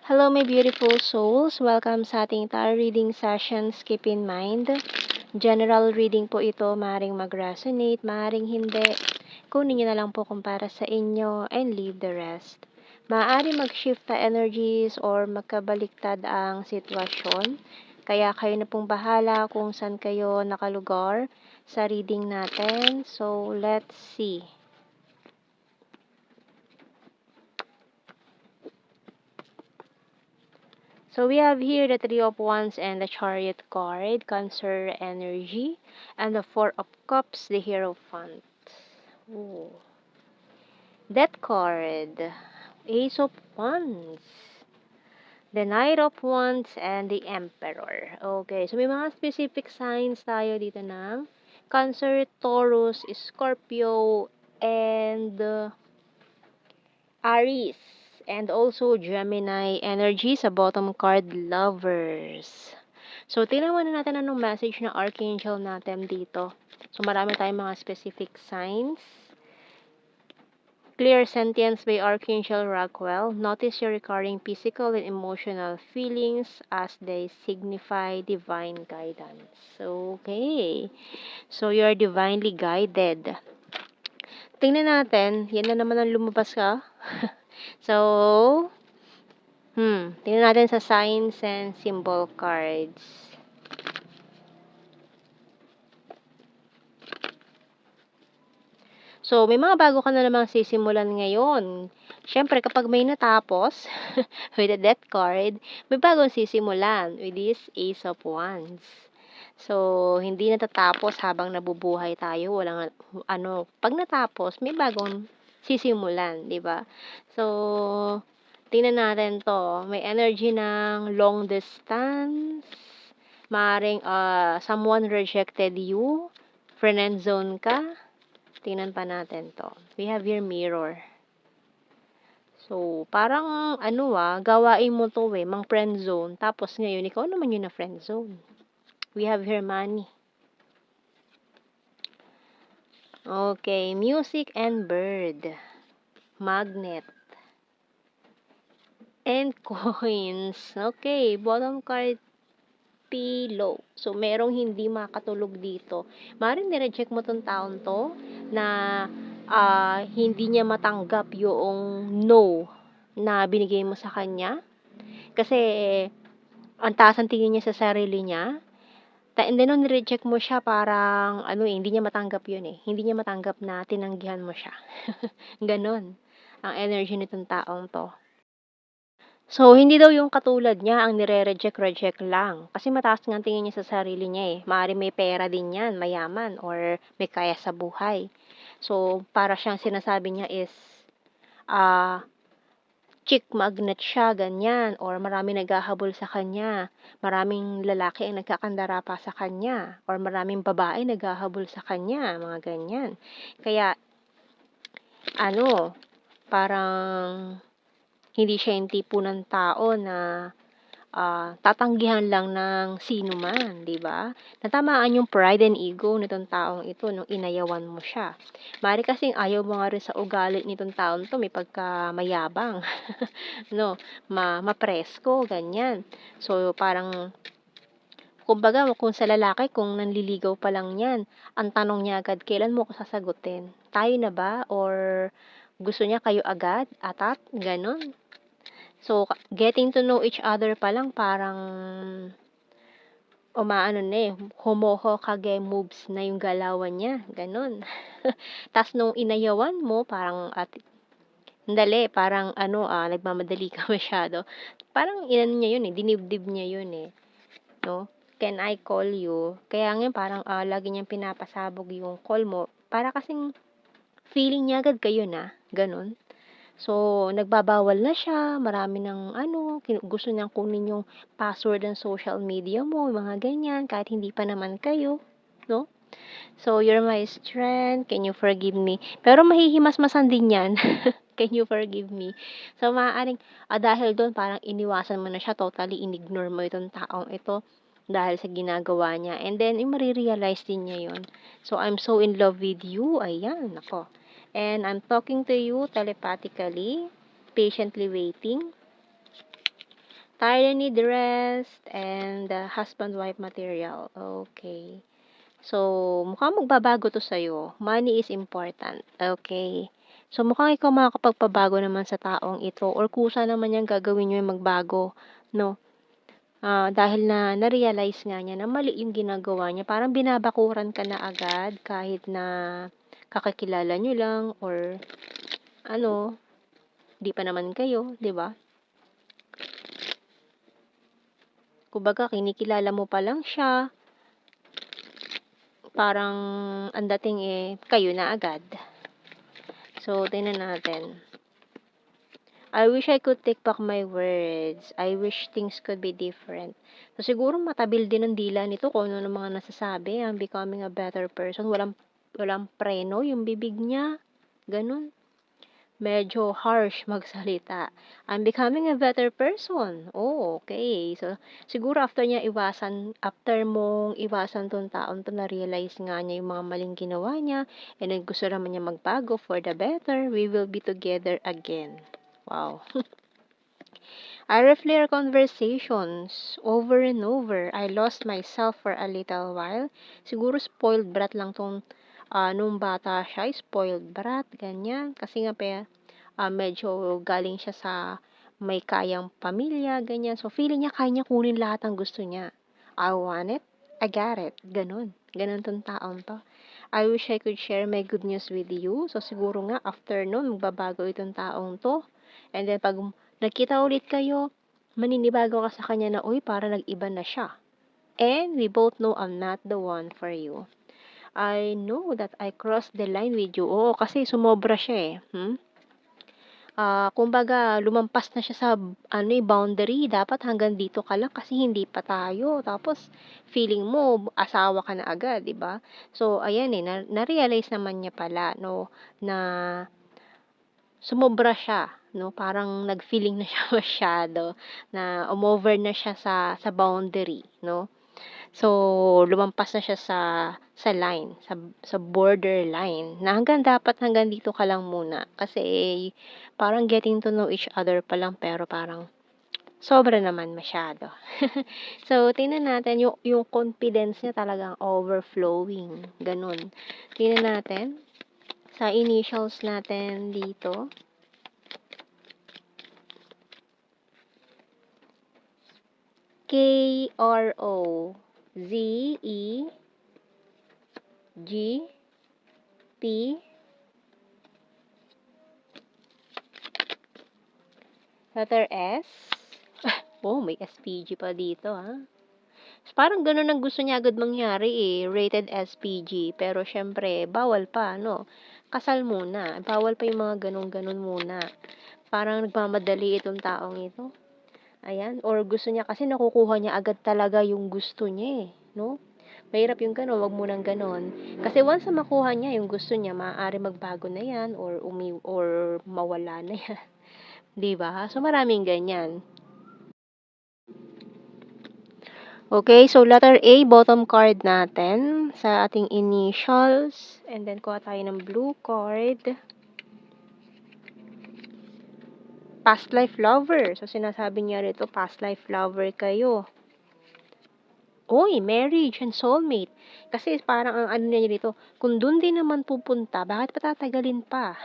Hello my beautiful souls! Welcome sa ating tarot reading sessions. Keep in mind, general reading po ito. Maaaring mag-resonate, maaaring hindi. Kunin nyo na lang po kung para sa inyo and leave the rest. Maaaring mag-shift na energies or magkabaliktad ang sitwasyon. Kaya kayo na pong bahala kung saan kayo nakalugar sa reading natin. So, let's see. So we have here the Three of Wands and the Chariot card, Cancer energy, and the Four of Cups, the Hierophant. Ooh. Death card, Ace of Wands, the Knight of Wands, and the Emperor. Okay, so may mga specific signs tayo dito ng Cancer, Taurus, Scorpio, and Aries. And also Gemini energy sa bottom card, Lovers. So, tingnan muna natin anong message ng Archangel natin dito. So, marami tayong mga specific signs. Clear sentence by Archangel Rockwell. Notice your recurring physical and emotional feelings as they signify divine guidance. Okay. So, you are divinely guided. Tingnan natin. Yan na naman ang lumabas ka. So, tingnan natin sa signs and symbol cards. So, may mga bago ka na namang sisimulan ngayon. Siyempre, kapag may natapos with the Death card, may bagong sisimulan with this Ace of Wands. So, hindi natatapos habang nabubuhay tayo. Walang, pag natapos, may bagong sisimulan, di ba? So, tingnan natin to. May energy ng long distance. Maaring someone rejected you. Friend zone ka. Tingnan pa natin to. We have here mirror. So, parang gawain mo to mang friend zone. Tapos ngayon, ikaw naman yun na friend zone. We have here money. Okay, music and bird. Magnet. And coins. Okay, bottom card, pillow. So, merong hindi makatulog dito. Maaaring nireject mo tong taon to na hindi niya matanggap yung no na binigay mo sa kanya. Kasi, ang taas ang tingin niya sa sarili niya. And then, nung nireject mo siya, parang, hindi niya matanggap yun eh. Hindi niya matanggap na tinanggihan mo siya. Ganon ang energy nitong taong to. So, hindi daw yung katulad niya ang nire-reject lang. Kasi mataas nga ang tingin niya sa sarili niya eh. Maaaring may pera din yan, mayaman, or may kaya sa buhay. So, para siyang sinasabi niya is, chick magnet siya, ganyan, or maraming naghahabol sa kanya, maraming lalaki ang nagkakandara pa sa kanya, or maraming babae naghahabol sa kanya, mga ganyan. Kaya, parang hindi siya yung tipo ng tao na tatanggihan lang ng sino man, di ba? Natamaan yung pride and ego nitong taong ito nung inayawan mo siya. Mari kasing ayaw mo nga rin sa ugali nitong taong to, may pagkamayabang, no? Mapresko, ganyan. So, parang, kumbaga, kung sa lalaki, kung nanliligaw pa lang yan, ang tanong niya agad, kailan mo ko sasagutin? Tayo na ba? Or gusto niya kayo agad? Atat? Ganon. So, getting to know each other pa lang, parang homoho kage moves na yung galawan niya, ganon. Tas nung inayawan mo, parang parang nagmamadali ka masyado. Parang niya yun eh, dinibdib niya yun eh. No? Can I call you? Kaya ngayon parang lagi niyang pinapasabog yung call mo. Para kasing feeling niya agad kayo na, ganon. So, nagbabawal na siya, marami ng gusto niyang kunin yung password ng social media mo, mga ganyan, kahit hindi pa naman kayo, no? So, you're my strength, can you forgive me? Pero mahihimas-masan din yan, can you forgive me? So, maaaring, dahil doon, parang iniwasan mo na siya, totally inignore mo itong taong ito, dahil sa ginagawa niya. And then, marirealize din niya yun. So, I'm so in love with you, ayan, nako. And I'm talking to you telepathically, patiently waiting. Tired and need rest and husband-wife material. Okay. So, mukhang magbabago to sa'yo. Money is important. Okay. So, mukhang ikaw makakapagpabago naman sa taong ito or kusa naman niyang gagawin niyo yung magbago, no? Dahil na-realize nga niya na mali yung ginagawa niya. Parang binabakuran ka na agad kahit na kakakilala niyo lang or ano, di pa naman kayo, di ba? Kumbaga, kinikilala mo pa lang siya, parang ang dating kayo na agad. So, tingnan natin. I wish I could take back my words. I wish things could be different. So, siguro matabil din ang dila nito kung ano ng mga nasasabi. I'm becoming a better person. Walang preno yung bibig niya. Ganun. Medyo harsh magsalita. I'm becoming a better person. Oh, okay. So, siguro after mong iwasan tong taon to, na-realize nga niya yung mga maling ginawa niya, and then gusto naman niya magbago for the better, we will be together again. Wow. I replay our conversations over and over. I lost myself for a little while. Siguro spoiled brat lang tong nung bata siya, spoiled brat, ganyan. Kasi nga medyo galing siya sa may kayang pamilya, ganyan. So, feeling niya kaya niya kunin lahat ng gusto niya. I want it, I got it. Ganun. Ganun tong taong to. I wish I could share my good news with you. So, siguro nga, after nun, magbabago itong taong to. And then, pag nagkita ulit kayo, maninibago ka sa kanya na, uy, para nag-iba na siya. And we both know I'm not the one for you. I know that I crossed the line with you. Oo, kasi sumobra siya kumbaga, lumampas na siya sa boundary. Dapat hanggang dito ka lang kasi hindi pa tayo. Tapos, feeling mo, asawa ka na agad, di ba? So, ayan na-realize naman niya pala, no, na sumobra siya, no? Parang nag-feeling na siya masyado, na umover na siya sa boundary, no? So, lumampas na siya sa line, sa borderline, na hanggang dito ka lang muna. Kasi, parang getting to know each other pa lang, pero parang sobra naman masyado. So, tingnan natin yung confidence niya talagang overflowing. Ganun. Tingnan natin sa initials natin dito. KRO ZEGP letter S. Oh, may SPG pa dito Parang ganun ang gusto niya agad mangyari rated SPG. Pero syempre, bawal pa, no? Kasal muna. Bawal pa yung mga ganun-ganun muna. Parang nagmamadali itong taong ito. Ayan. Or gusto niya kasi nakukuha niya agad talaga yung gusto niya no? Mahirap yung gano'n, wag mo nang gano'n. Kasi once na makuha niya yung gusto niya, maaari magbago na yan or mawala na yan. 'Di ba? So, maraming ganyan. Okay, so letter A, bottom card natin sa ating initials. And then, kuha tayo ng blue card. Past life lover. So, sinasabi niya rito, past life lover kayo. Uy, marriage and soulmate. Kasi parang ang ano niya dito, kung dun din naman pupunta, bakit patatagalin pa?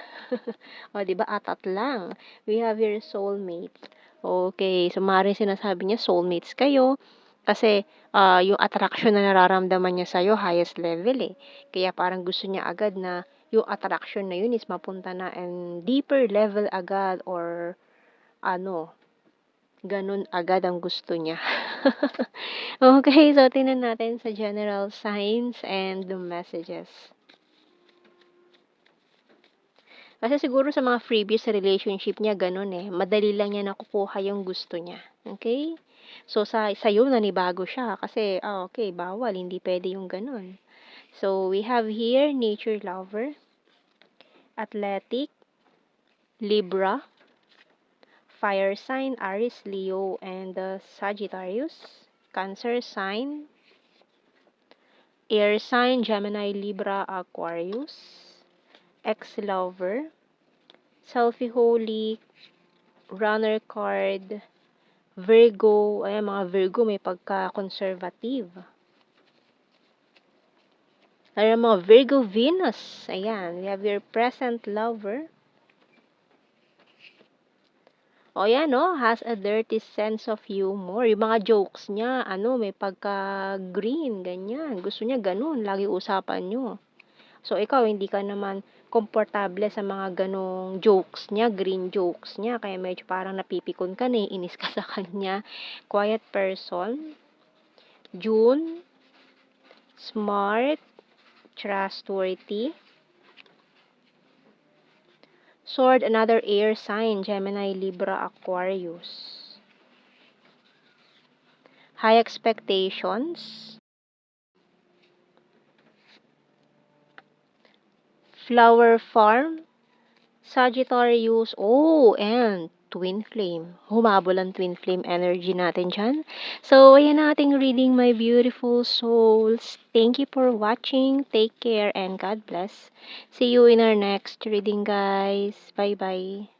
O, di ba? Atat lang. We have your soulmate. Okay, so maaaring sinasabi niya, soulmates kayo. Kasi yung attraction na nararamdaman niya sa'yo, highest level Kaya parang gusto niya agad na yung attraction na yun is mapunta na and deeper level agad or ganun agad ang gusto niya. Okay, so tingnan natin sa general signs and the messages. Kasi siguro sa mga freebies sa relationship niya, ganun madali lang niya nakukuha yung gusto niya. Okay? So, sa'yo, nanibago siya. Kasi, okay, bawal. Hindi pwede yung ganun. So, we have here, nature lover, athletic, Libra, fire sign, Aries, Leo, and Sagittarius, Cancer sign, air sign, Gemini, Libra, Aquarius, ex-lover, selfie holy, runner card, Virgo, ayan mga Virgo may pagka-conservative. Ayan mga Virgo Venus, ayan, we have your present lover. O yan, no, has a dirty sense of humor. Yung mga jokes niya, may pagka-green, ganyan. Gusto niya ganun, lagi usapan nyo. So, ikaw, hindi ka naman komportable sa mga ganong jokes niya, green jokes niya. Kaya medyo parang napipikon ka na, inis ka sa kanya. Quiet person. June. Smart. Trustworthy. Sword, another air sign, Gemini, Libra, Aquarius. High expectations. Flower farm. Sagittarius. Oh, and twin flame. Humabol ang twin flame energy natin dyan. So, ayan na ating reading, my beautiful souls. Thank you for watching. Take care and God bless. See you in our next reading, guys. Bye-bye.